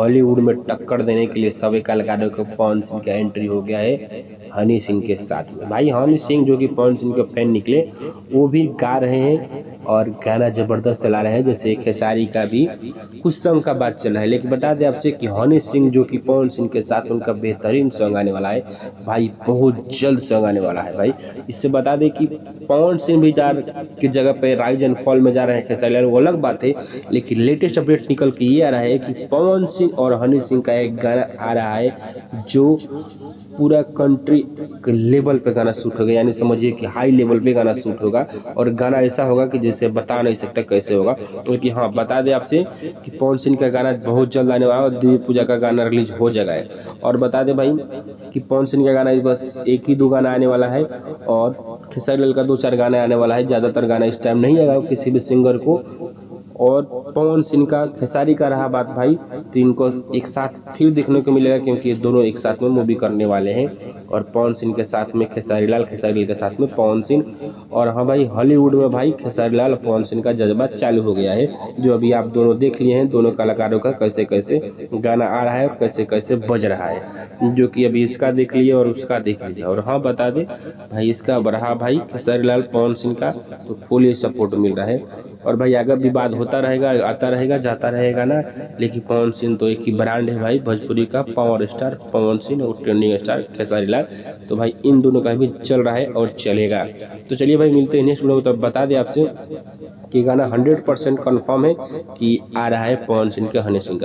बॉलीवुड में टक्कर देने के लिए सभी कलाकारों को पवन सिंह का एंट्री हो गया है हनी सिंह के साथ में। भाई हनी सिंह जो कि पवन सिंह के फैन निकले, वो भी गा रहे हैं और गाना जबरदस्त ला रहे हैं। जैसे खेसारी का भी कुछ सॉन्ग का बात चल रहा है, लेकिन बता दें आपसे कि हनी सिंह जो कि पवन सिंह के साथ उनका बेहतरीन सॉन्ग आने वाला है भाई, बहुत जल्द सॉन्ग आने वाला है भाई। इससे बता दें कि पवन सिंह भी की जगह पे राइज एंड फॉल में जा रहे हैं खेसारी लाल, वो अलग बात है, लेकिन लेटेस्ट अपडेट निकल के ये आ रहा है कि पवन सिंह और हनी सिंह का एक गाना आ रहा है जो पूरा कंट्री के लेवल पे गाना शूट होगा, यानी समझिए कि हाई लेवल पे गाना शूट होगा। और गाना ऐसा होगा कि जैसे बता नहीं सकता कैसे होगा, क्योंकि हाँ बता दें आपसे कि पवन सिंह का गाना बहुत जल्द आने वाला है और देवी पूजा का गाना रिलीज हो जाएगा है। और बता दें भाई कि पवन सिंह का गाना बस एक ही दो गाना आने वाला है और खेसारी लाल का 2-4 गाना आने वाला है, ज़्यादातर गाना इस टाइम नहीं आएगा किसी भी सिंगर को। और पवन सिंह का खेसारी का रहा बात भाई, तो इनको एक साथ फिर देखने को मिलेगा, क्योंकि ये दोनों एक साथ में मूवी करने वाले हैं। और पवन सिंह के साथ में खेसारी लाल, खेसारी लाल के साथ में पवन सिंह। और हाँ भाई हॉलीवुड में भाई खेसारी लाल और पवन सिंह का जज्बा चालू हो गया है, जो अभी आप दोनों देख लिए हैं दोनों कलाकारों का कैसे कैसे गाना आ रहा है और कैसे कैसे बज रहा है, जो कि अभी इसका देख लिए और उसका देख लीजिए। और हाँ बता दें भाई इसका बढ़ा भाई खेसारी लाल पवन सिंह का तो फुल सपोर्ट मिल रहा है। और भाई अगर विवाद होता रहेगा, आता रहेगा, जाता रहेगा ना, लेकिन पवन सिंह तो एक ही ब्रांड है भाई, भोजपुरी का पावर स्टार पवन सिंह और ट्रेंडिंग स्टार खेसारी लाल। तो भाई इन दोनों का भी चल रहा है और चलेगा। तो चलिए भाई मिलते हैं नेक्स्ट वीडियो में। तो बता दें आपसे कि गाना 100% कन्फर्म है कि आ रहा है पवन सिंह का हनी सिंह का।